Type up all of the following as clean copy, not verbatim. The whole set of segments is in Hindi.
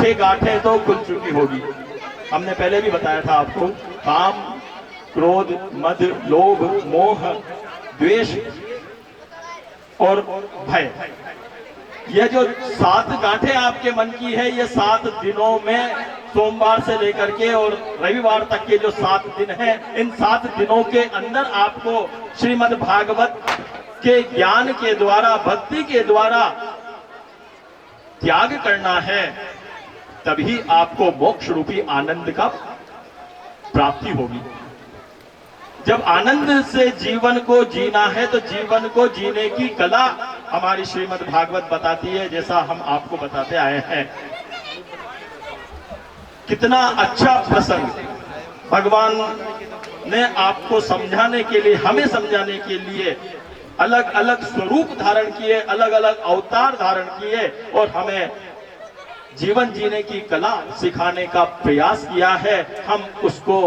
6 गांठें तो खुल चुकी होगी। हमने पहले भी बताया था आपको, काम, क्रोध, मद, लोभ, मोह, द्वेष और भय। यह जो 7 गांठें आपके मन की है, ये 7 दिनों में, सोमवार से लेकर के और रविवार तक के जो 7 दिन हैं, इन 7 दिनों के अंदर आपको श्रीमद् भागवत के ज्ञान के द्वारा, भक्ति के द्वारा त्याग करना है। तभी आपको मोक्ष रूपी आनंद का प्राप्ति होगी। जब आनंद से जीवन को जीना है तो जीवन को जीने की कला हमारी श्रीमद् भागवत बताती है, जैसा हम आपको बताते आए हैं। कितना अच्छा प्रसंग भगवान ने आपको समझाने के लिए, हमें समझाने के लिए अलग अलग स्वरूप धारण किए, अलग अलग अवतार धारण किए और हमें जीवन जीने की कला सिखाने का प्रयास किया है। हम उसको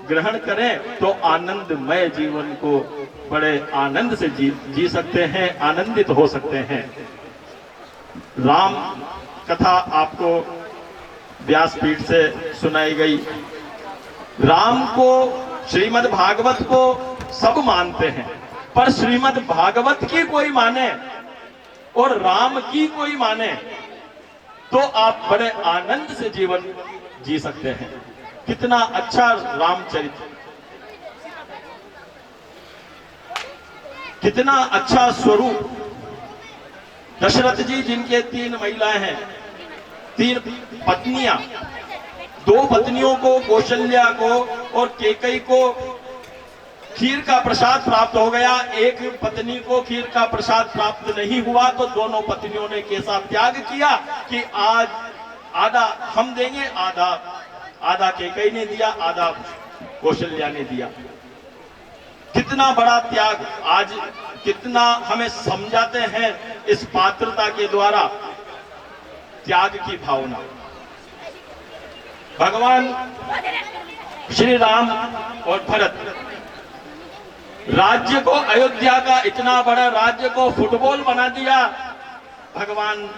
ग्रहण करें तो आनंदमय जीवन को बड़े आनंद से जी सकते हैं, आनंदित हो सकते हैं। राम कथा आपको व्यासपीठ से सुनाई गई। राम को, श्रीमद् भागवत को सब मानते हैं, पर श्रीमद् भागवत की कोई माने और राम की कोई माने तो आप बड़े आनंद से जीवन जी सकते हैं। कितना अच्छा रामचरित्र, कितना अच्छा स्वरूप। दशरथ जी, जिनके 3 महिलाएं हैं, 3 पत्नियां, 2 पत्नियों को, कौशल्या को और केकई को खीर का प्रसाद प्राप्त हो गया, एक पत्नी को खीर का प्रसाद प्राप्त नहीं हुआ, तो दोनों पत्नियों ने कैसा त्याग किया कि आज आधा हम देंगे, आधा केकई ने दिया, आधा कौशल्या ने दिया। कितना बड़ा त्याग, आज कितना हमें समझाते हैं इस पात्रता के द्वारा त्याग की भावना। भगवान श्री राम और भरत, राज्य को, अयोध्या का इतना बड़ा राज्य को फुटबॉल बना दिया। भगवान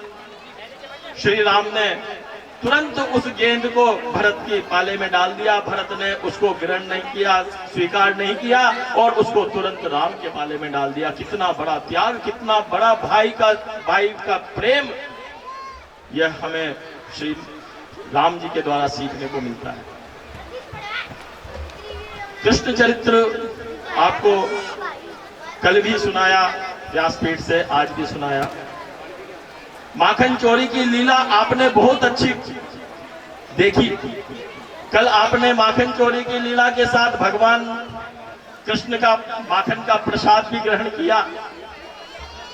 श्री राम ने तुरंत उस गेंद को भरत की पाले में डाल दिया। भरत ने उसको ग्रहण नहीं किया, स्वीकार नहीं किया और उसको तुरंत राम के पाले में डाल दिया। कितना बड़ा त्याग, कितना बड़ा भाई का प्रेम, यह हमें श्री राम जी के द्वारा सीखने को मिलता है। कृष्ण चरित्र आपको कल भी सुनाया व्यासपीठ से, आज भी सुनाया। माखन चोरी की लीला आपने बहुत अच्छी देखी। कल आपने माखन चोरी की लीला के साथ भगवान कृष्ण का माखन का प्रसाद भी ग्रहण किया।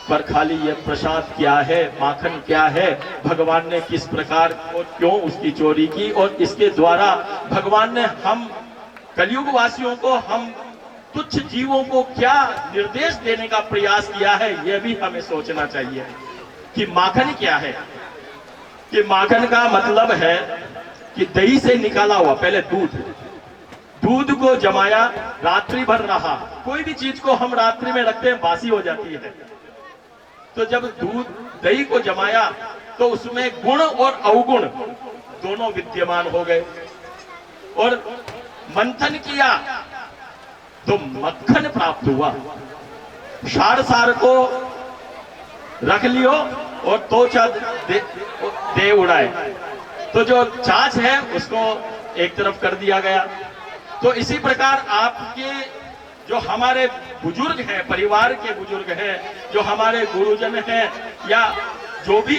पर खाली यह प्रसाद क्या है, माखन क्या है, भगवान ने किस प्रकार और क्यों उसकी चोरी की और इसके द्वारा भगवान ने हम कलयुग वासियों को, हम तुच्छ जीवों को क्या निर्देश देने का प्रयास किया है, यह भी हमें सोचना चाहिए कि माखन क्या है। कि माखन का मतलब है कि दही से निकाला हुआ, पहले दूध को जमाया, रात्रि भर रहा। कोई भी चीज को हम रात्रि में रखते हैं, बासी हो जाती है। तो जब दही को जमाया तो उसमें गुण और अवगुण दोनों विद्यमान हो गए और मंथन किया तो मक्खन प्राप्त हुआ। सार को रख लियो और तोचा दे उड़ाए, तो जो छाछ है उसको एक तरफ कर दिया गया। तो इसी प्रकार आपके जो हमारे बुजुर्ग हैं, परिवार के बुजुर्ग हैं, जो हमारे गुरुजन हैं, या जो भी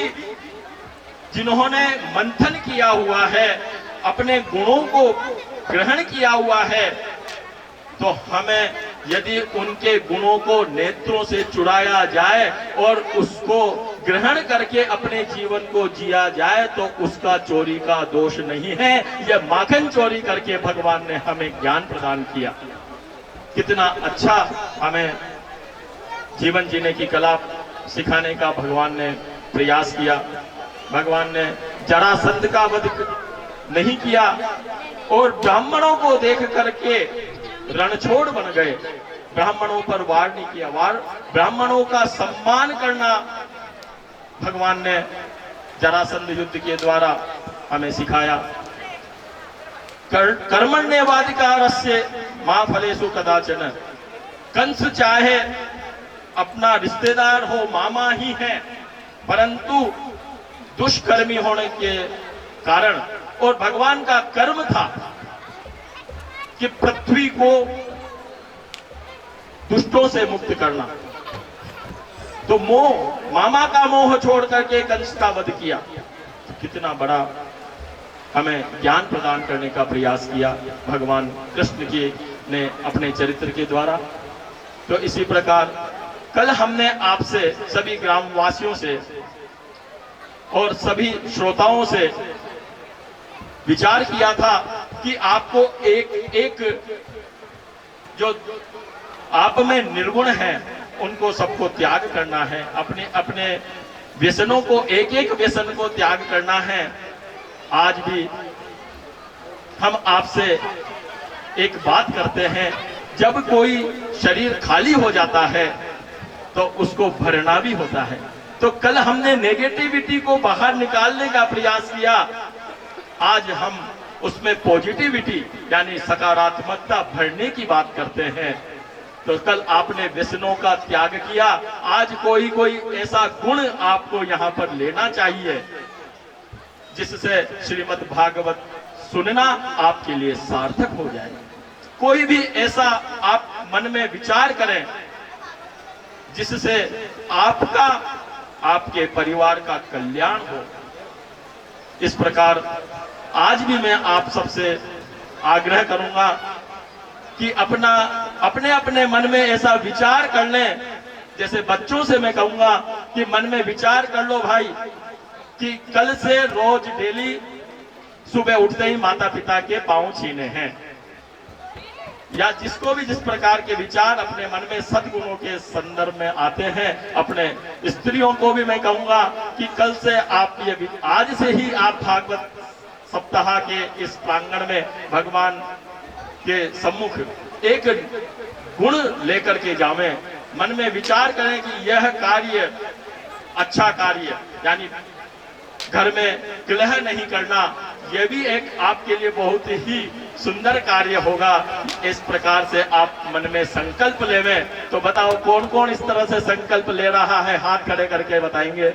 जिन्होंने मंथन किया हुआ है, अपने गुणों को ग्रहण किया हुआ है, तो हमें यदि उनके गुणों को नेत्रों से चुराया जाए और उसको ग्रहण करके अपने जीवन को जिया जाए तो उसका चोरी का दोष नहीं है। यह माखन चोरी करके भगवान ने हमें ज्ञान प्रदान किया। कितना अच्छा हमें जीवन जीने की कला सिखाने का भगवान ने प्रयास किया। भगवान ने जरासंध का वध नहीं किया और ब्राह्मणों को देख करके रणछोड़ बन गए, ब्राह्मणों पर वार नहीं किया। ब्राह्मणों का सम्मान करना भगवान ने जरासंध युद्ध के द्वारा हमें सिखाया। कर्मण्येवाधिकारस्य मा फलेषु कदाचन। कंस चाहे अपना रिश्तेदार हो, मामा ही है, परंतु दुष्कर्मी होने के कारण, और भगवान का कर्म था कि पृथ्वी को दुष्टों से मुक्त करना, तो मामा का मोह छोड़ करके कंस का वध किया। तो कितना बड़ा हमें ज्ञान प्रदान करने का प्रयास किया भगवान कृष्ण जी ने अपने चरित्र के द्वारा। तो इसी प्रकार कल हमने आपसे, सभी ग्रामवासियों से और सभी श्रोताओं से विचार किया था कि आपको एक जो आप में निर्गुण है उनको सबको त्याग करना है, अपने अपने व्यसनों को, एक एक व्यसन को त्याग करना है। आज भी हम आपसे एक बात करते हैं, जब कोई शरीर खाली हो जाता है तो उसको भरना भी होता है। तो कल हमने नेगेटिविटी को बाहर निकालने का प्रयास किया, आज हम उसमें पॉजिटिविटी यानी सकारात्मकता भरने की बात करते हैं। तो कल आपने व्यसनों का त्याग किया, आज कोई ऐसा गुण आपको यहाँ पर लेना चाहिए जिससे श्रीमद् भागवत सुनना आपके लिए सार्थक हो जाए। कोई भी ऐसा आप मन में विचार करें जिससे आपका, आपके परिवार का कल्याण हो। इस प्रकार आज भी मैं आप सबसे आग्रह करूंगा कि अपने अपने मन में ऐसा विचार कर लें। जैसे बच्चों से मैं कहूंगा कि मन में विचार कर लो भाई कि कल से रोज डेली सुबह उठते ही माता पिता के पांव छीने हैं, या जिसको भी जिस प्रकार के विचार अपने मन में सद्गुणों के संदर्भ में आते हैं। अपने स्त्रियों को भी मैं कहूंगा कि कल से आप ये, आज से ही आप भागवत सप्ताह के इस प्रांगण में भगवान के सम्मुख एक गुण लेकर के जावें, मन में विचार करें कि यह कार्य अच्छा कार्य, यानी घर में कलह नहीं करना, यह भी एक आपके लिए बहुत ही सुंदर कार्य होगा। इस प्रकार से आप मन में संकल्प लेवें। तो बताओ कौन कौन इस तरह से संकल्प ले रहा है, हाथ खड़े करके बताएंगे।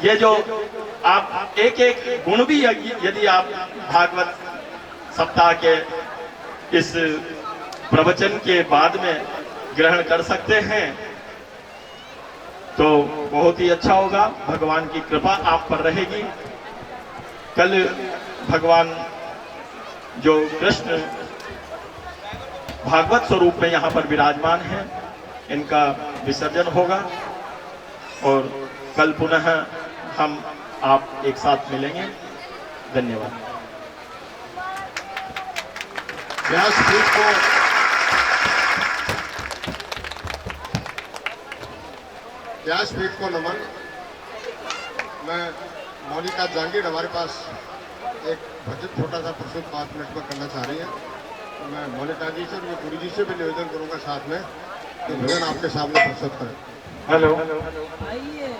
ये जो आप एक एक गुण भी यदि आप भागवत सप्ताह के इस प्रवचन के बाद में ग्रहण कर सकते हैं तो बहुत ही अच्छा होगा, भगवान की कृपा आप पर रहेगी। कल भगवान जो कृष्ण भागवत स्वरूप में यहाँ पर विराजमान हैं, इनका विसर्जन होगा और कल पुनः हम आप एक साथ मिलेंगे। धन्यवाद। व्यासपीठ को नमन। मैं मोनिका जांगीर हमारे पास एक भजन छोटा सा प्रस्तुत 5 मिनट में करना चाह रही है, तो मैं मोनिका जी से और मैं गुरु जी से भी निवेदन करूंगा साथ में कि भजन आपके सामने प्रस्तुत करें। हेलो,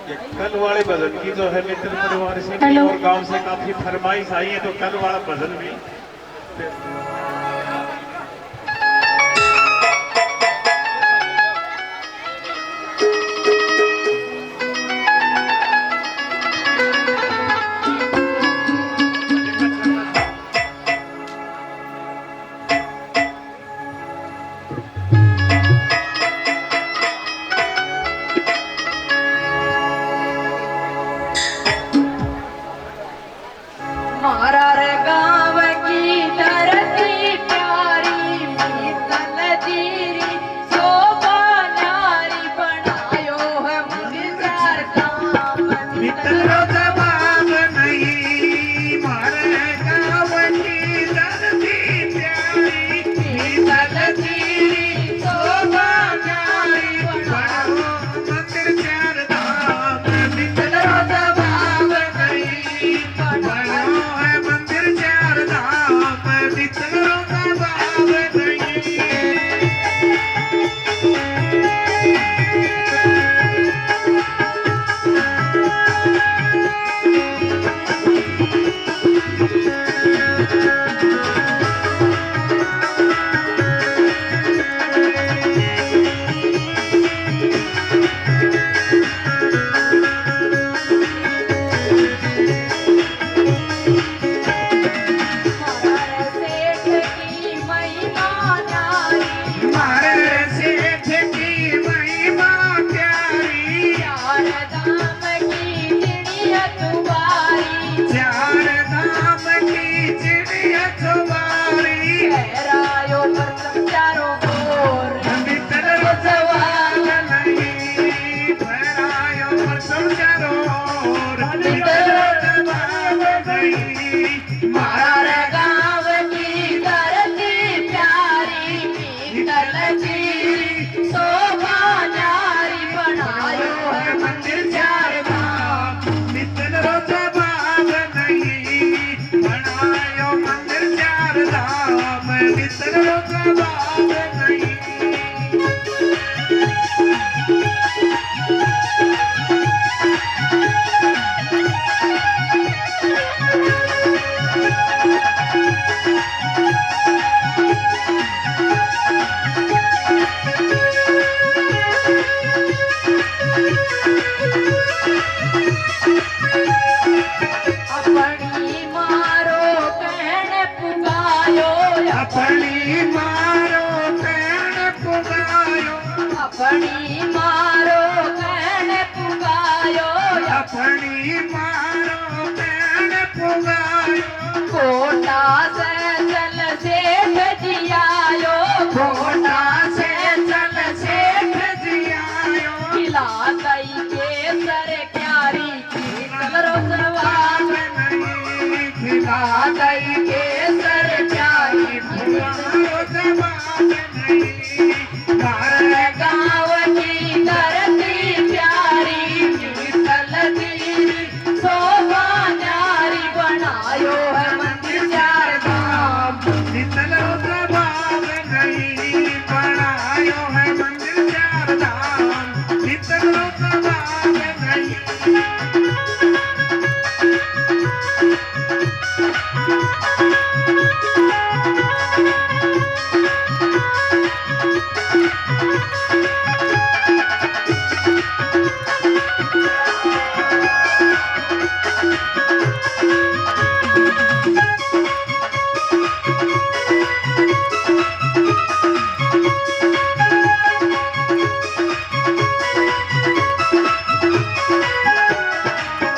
ये कल वाले भजन की जो है मित्र परिवार से भी और गांव से काफी फरमाइश आई है, तो कल वाला भजन भी मारा रे गाँव की धरती मंदिर चार धाम मित्र रो जवाब नहीं बनायो मंदिर चार धाम मित्र रो जवाब नहीं अपनी मारो कहन पुगायो अपनी मारो कहन पुगायो अपनी मारो कहन पुगायो अपनी मारो कहन पुगायो कोटा से चल सेठ जियायो कोटा से चल सेठ जियायो खिला दई के सर क्यारी की कलरो जवाब नहीं खिला दई के सर क्यारी खिलाओ जवाब नहीं घर गाँव की धरती प्यारी शीतल दीरी शोभा न्यारी बनायो है मंदिर चार धाम शीतलो जवाब नहीं बनायो है मंदिर चार धाम शीतलो जवाब नहीं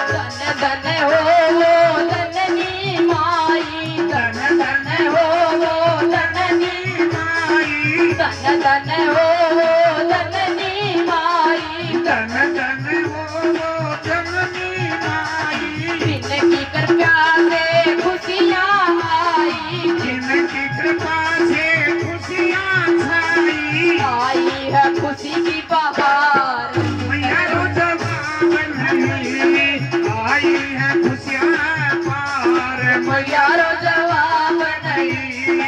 धन धन हो धननी माई धन धन हो धननी माई धन धन हो धननी माई धन धन हो जननी माई जिनकी कृपा से खुशियाँ आई जिनकी कृपा से खुशियाँ छाई आई है खुशी की बहार मैया रो जवाब नहीं आई है खुशियाँ पार यारो जवाब नहीं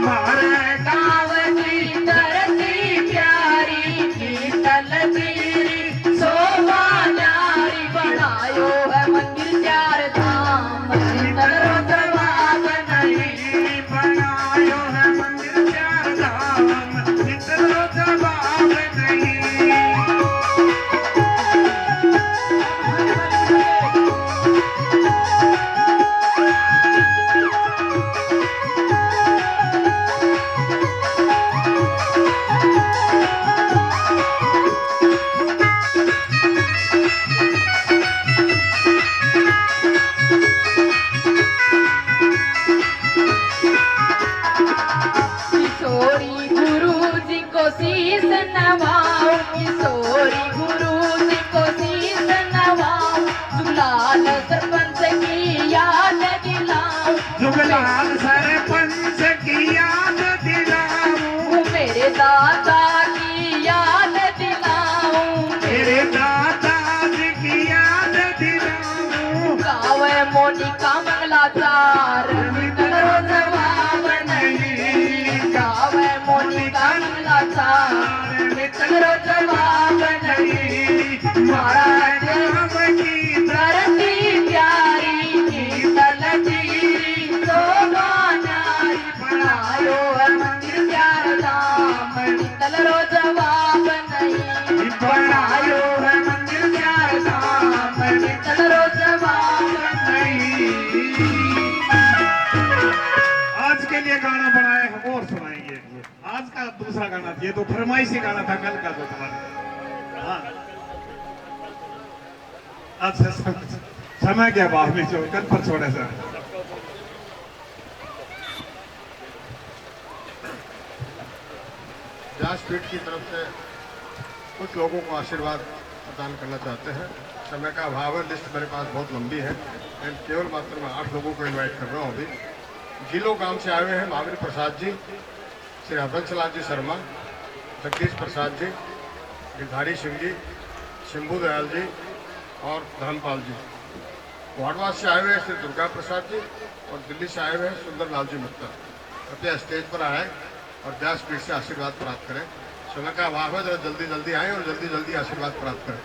मारे गाँव की धरती प्यारी शीतल दीरी शोभा न्यारी बनायो है मंदिर चार धाम शीतल रो जवाब नहीं बनायो है मंदिर चार धाम शीतलो जवाब नहीं किशोरी गुरु जी को शीश नवाओ किशोरी गुरु जी को शीश नवाओ जुलाल सरपंच की याद दिलाओ जुगलाल सरपंच की याद दिलाऊं मेरे दादा की याद दिलाओ मेरे दादाजी की याद दिलाऊं गावे मोनिका मंगलाचार मित्तल रो जवाब नहीं गावे मोनिका मंगलाचार मित्तल रो जवाब नहीं महाराज राम की धरती प्यारी शीतल दीरी शोभा न्यारी बनायो है मंदिर चार धाम मित्तल रो जवाब नहीं बनायो है मंदिर चार धाम मित्तल रो जवाब नहीं आज के लिए गाना बनाए हम और सुनाएंगे आज का दूसरा गाना ये तो फरमाइशी गाना था कल का जो तुम्हारा हाँ अच्छा समय के अभाव में जो कल पर छोड़े सर व्यासपीठ की तरफ से कुछ लोगों को आशीर्वाद प्रदान करना चाहते हैं। समय का अभाव है, लिस्ट मेरे पास बहुत लंबी है। मैं केवल मात्र में 8 लोगों को इनवाइट कर रहा हूँ। अभी गिलो गांव से आए हुए हैं महावीर प्रसाद जी, श्री हरबंस लाल जी शर्मा, जगदीश प्रसाद जी, गिरधारी सिंह जी, शंभू दयाल जी और धनपाल जी। वाडवा से आए हुए श्री दुर्गा प्रसाद जी और दिल्ली से आए हुए सुंदर लाल जी मित्तल। कृपया स्टेज पर आए और व्यासपीठ से आशीर्वाद प्राप्त करें। समय का अभाव है, जरा जल्दी जल्दी आए और जल्दी जल्दी आशीर्वाद प्राप्त करें।